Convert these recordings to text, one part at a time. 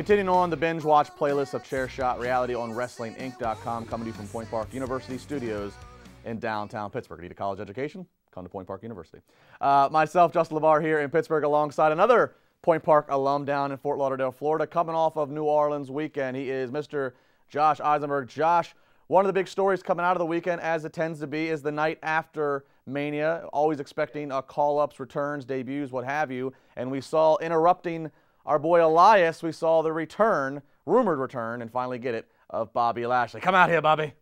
Continuing on the binge watch playlist of Chair Shot Reality on WrestlingInc.com, coming to you from Point Park University Studios in downtown Pittsburgh. Need a college education? Come to Point Park University. Myself, Justin LeVar, here in Pittsburgh alongside another Point Park alum down in Fort Lauderdale, Florida, coming off of New Orleans weekend. He is Mr. Josh Eisenberg. Josh, one of the big stories coming out of the weekend, as it tends to be, is the night after Mania. Always expecting call-ups, returns, debuts, what have you. And we saw, interrupting our boy Elias, we saw the return, rumored return, and finally get it, of Bobby Lashley. Come out here, Bobby.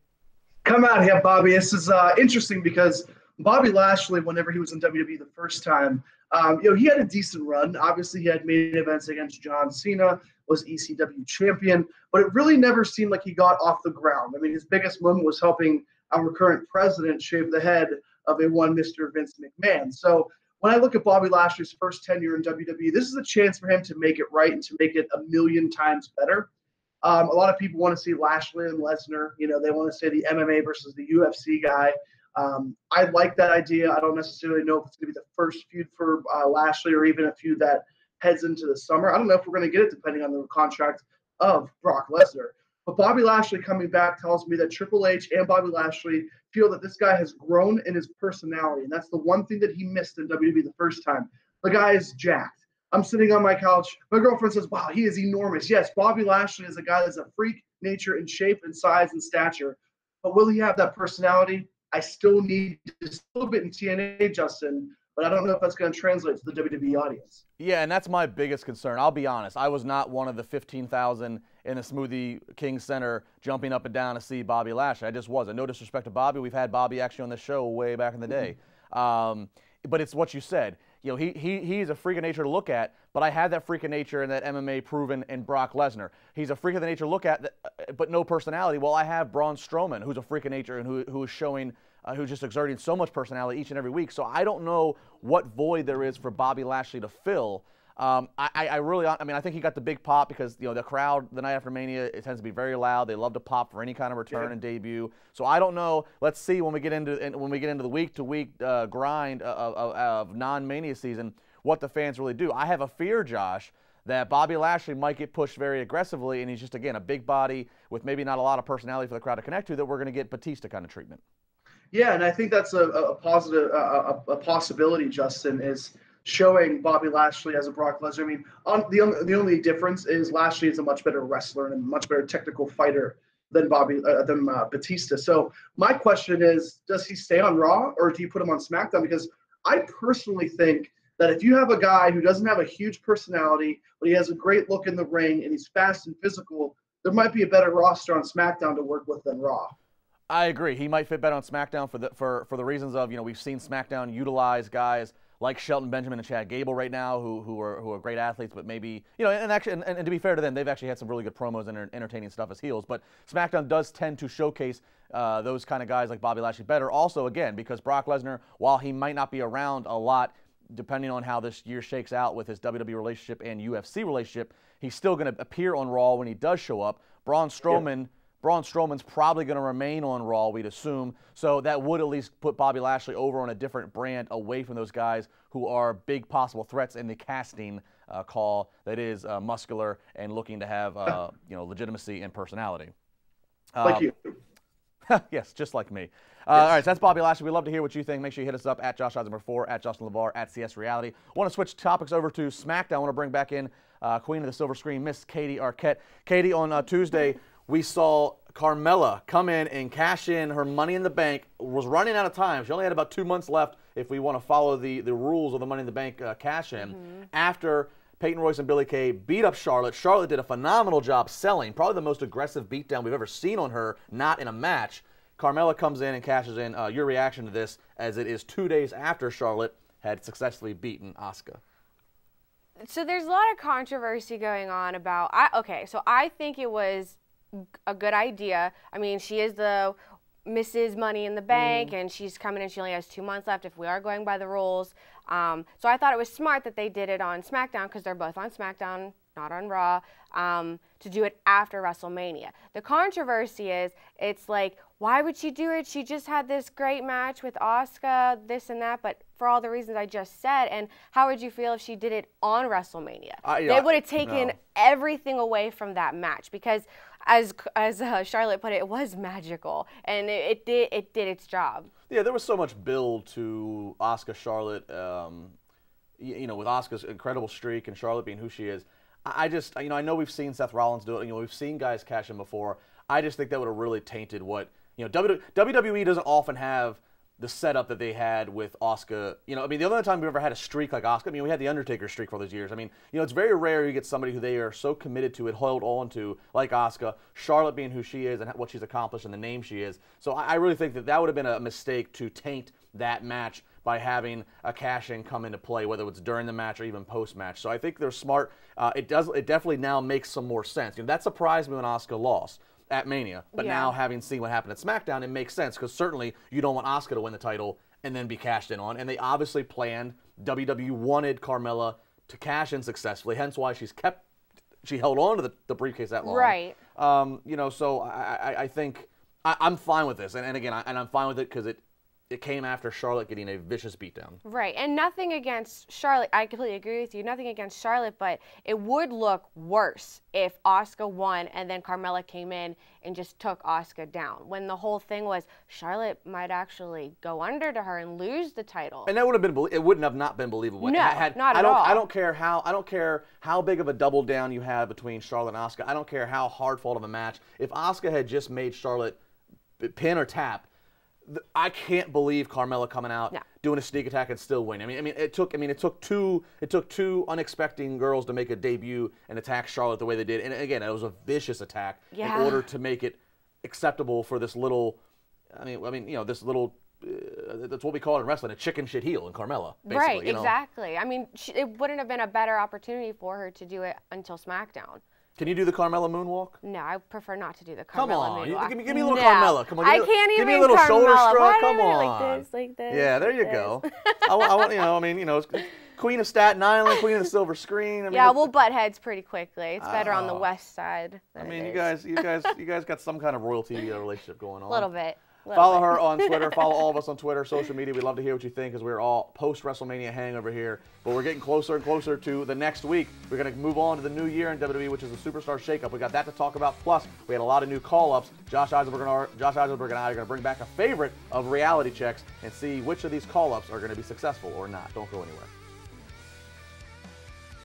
Come out here, Bobby. This is interesting because Bobby Lashley, whenever he was in WWE the first time, he had a decent run. Obviously, he had main events against John Cena, was ECW champion, but it really never seemed like he got off the ground. I mean, his biggest moment was helping our current president shave the head of a one Mr. Vince McMahon. So when I look at Bobby Lashley's first tenure in WWE, this is a chance for him to make it right and to make it a million times better. A lot of people want to see Lashley and Lesnar. You know, they want to say the MMA versus the UFC guy. I like that idea. I don't necessarily know if it's going to be the first feud for Lashley or even a feud that heads into the summer. I don't know if we're going to get it depending on the contract of Brock Lesnar. But Bobby Lashley coming back tells me that Triple H and Bobby Lashley feel that this guy has grown in his personality. And that's the one thing that he missed in WWE the first time. The guy is jacked. I'm sitting on my couch. My girlfriend says, wow, he is enormous. Yes, Bobby Lashley is a guy that's a freak nature in shape and size and stature. But will he have that personality? I still need just a little bit in TNA, Justin, but I don't know if that's going to translate to the WWE audience. Yeah, and that's my biggest concern. I'll be honest. I was not one of the 15,000 in the Smoothie King Center jumping up and down to see Bobby Lashley. I just wasn't. No disrespect to Bobby. We've had Bobby actually on the show way back in the day. But it's what you said. You know, he's a freak of nature to look at, but I had that freak of nature and that MMA proven in Brock Lesnar. He's a freak of the nature to look at, but no personality. Well, I have Braun Strowman, who's a freak of nature and who is showing, who's just exerting so much personality each and every week. So I don't know what void there is for Bobby Lashley to fill. I think he got the big pop because, you know, the crowd the night after Mania, it tends to be very loud. They love to pop for any kind of return and debut. So I don't know. Let's see when we get into the week-to-week grind of non-Mania season what the fans really do. I have a fear, Josh, that Bobby Lashley might get pushed very aggressively, and he's just, again, a big body with maybe not a lot of personality for the crowd to connect to, that we're going to get Batista kind of treatment. Yeah, and I think that's a possibility, Justin, is showing Bobby Lashley as a Brock Lesnar. I mean, the only difference is Lashley is a much better wrestler and a much better technical fighter than Batista. So my question is, does he stay on Raw or do you put him on SmackDown? Because I personally think that if you have a guy who doesn't have a huge personality, but he has a great look in the ring and he's fast and physical, there might be a better roster on SmackDown to work with than Raw. I agree. He might fit better on SmackDown for the reasons of, you know, we've seen SmackDown utilize guys like Shelton Benjamin and Chad Gable right now, who are great athletes, but maybe, you know, and to be fair to them, they've actually had some really good promos and entertaining stuff as heels. But SmackDown does tend to showcase those kind of guys like Bobby Lashley better. Also, again, because Brock Lesnar, while he might not be around a lot, depending on how this year shakes out with his WWE relationship and UFC relationship, he's still going to appear on Raw when he does show up. Braun Strowman's probably going to remain on Raw, we'd assume. So that would at least put Bobby Lashley over on a different brand away from those guys who are big possible threats in the casting call that is muscular and looking to have legitimacy and personality. Like you. Yes, just like me. All right, so that's Bobby Lashley. We'd love to hear what you think. Make sure you hit us up at Josh Eisenberg 4, at Justin LeVar, at CS Reality. I want to switch topics over to SmackDown. I want to bring back in Queen of the Silver Screen, Miss Katie Arquette. Katie, on Tuesday, we saw Carmella come in and cash in her Money in the Bank. Was running out of time. She only had about 2 months left if we want to follow the rules of the Money in the Bank cash in. After Peyton Royce and Billie Kay beat up Charlotte. Charlotte did a phenomenal job selling, probably the most aggressive beatdown we've ever seen on her, not in a match. Carmella comes in and cashes in. Your reaction to this, as it is 2 days after Charlotte had successfully beaten Asuka. So there's a lot of controversy going on about, so I think it was a good idea. I mean, she is the Mrs. Money in the Bank, and she's coming in. She only has 2 months left if we are going by the rules. So I thought it was smart that they did it on SmackDown because they're both on SmackDown not on Raw, to do it after WrestleMania. The controversy is, it's like, why would she do it? She just had this great match with Asuka, this and that, but for all the reasons I just said. And how would you feel if she did it on WrestleMania? They would have taken everything away from that match, because as Charlotte put it, it was magical, and it did its job. Yeah, there was so much build to Asuka Charlotte, with Asuka's incredible streak and Charlotte being who she is. I just, I know we've seen Seth Rollins do it. We've seen guys cash in before. I just think that would have really tainted what, WWE doesn't often have the setup that they had with Asuka. The only time we ever had a streak like Asuka, we had the Undertaker streak for all those years. It's very rare you get somebody who they are so committed to and held on to like Asuka, Charlotte being who she is and what she's accomplished and the name she is. So I really think that would have been a mistake to taint that match by having a cash-in come into play, whether it's during the match or even post-match. So I think they're smart. It definitely now makes some more sense. That surprised me when Asuka lost at Mania, but now having seen what happened at SmackDown, it makes sense, because certainly you don't want Asuka to win the title and then be cashed in on. And they obviously planned, WWE wanted Carmella to cash in successfully, hence why she held on to the briefcase that long. Right. So I think I'm fine with this, and again, I'm fine with it because it came after Charlotte getting a vicious beatdown. Right, and nothing against Charlotte. I completely agree with you. Nothing against Charlotte, but it would look worse if Asuka won and then Carmella came in and just took Asuka down. When the whole thing was Charlotte might actually go under to her and lose the title. And that would have been. It wouldn't have not been believable. No, not at all. I don't care how big of a double down you have between Charlotte and Asuka. I don't care how hard fought of a match. If Asuka had just made Charlotte pin or tap, I can't believe Carmella coming out doing a sneak attack and still winning. It took two unexpected girls to make a debut and attack Charlotte the way they did. And again, it was a vicious attack in order to make it acceptable for this little. This little. That's what we call it in wrestling, a chicken shit heel in Carmella. Right, exactly. It wouldn't have been a better opportunity for her to do it until SmackDown. Can you do the Carmella moonwalk? No, I prefer not to do the Carmella Come on, moonwalk. Give me a little Carmella. Come on, I can't even. Give me a little Carmella. shoulder shrug. Come on, like this. Yeah, there you go. I want, Queen of Staten Island, Queen of the Silver Screen. We'll butt heads pretty quickly. It's better on the west side. You guys got some kind of royalty relationship going on. A little bit. Follow her on Twitter. Follow all of us on Twitter, social media. We'd love to hear what you think, because we're all post-WrestleMania hangover here. But we're getting closer and closer to the next week. We're going to move on to the new year in WWE, which is the Superstar Shakeup. We got that to talk about. Plus, we had a lot of new call-ups. Josh Eisenberg and I are going to bring back a favorite of reality checks and see which of these call-ups are going to be successful or not. Don't go anywhere.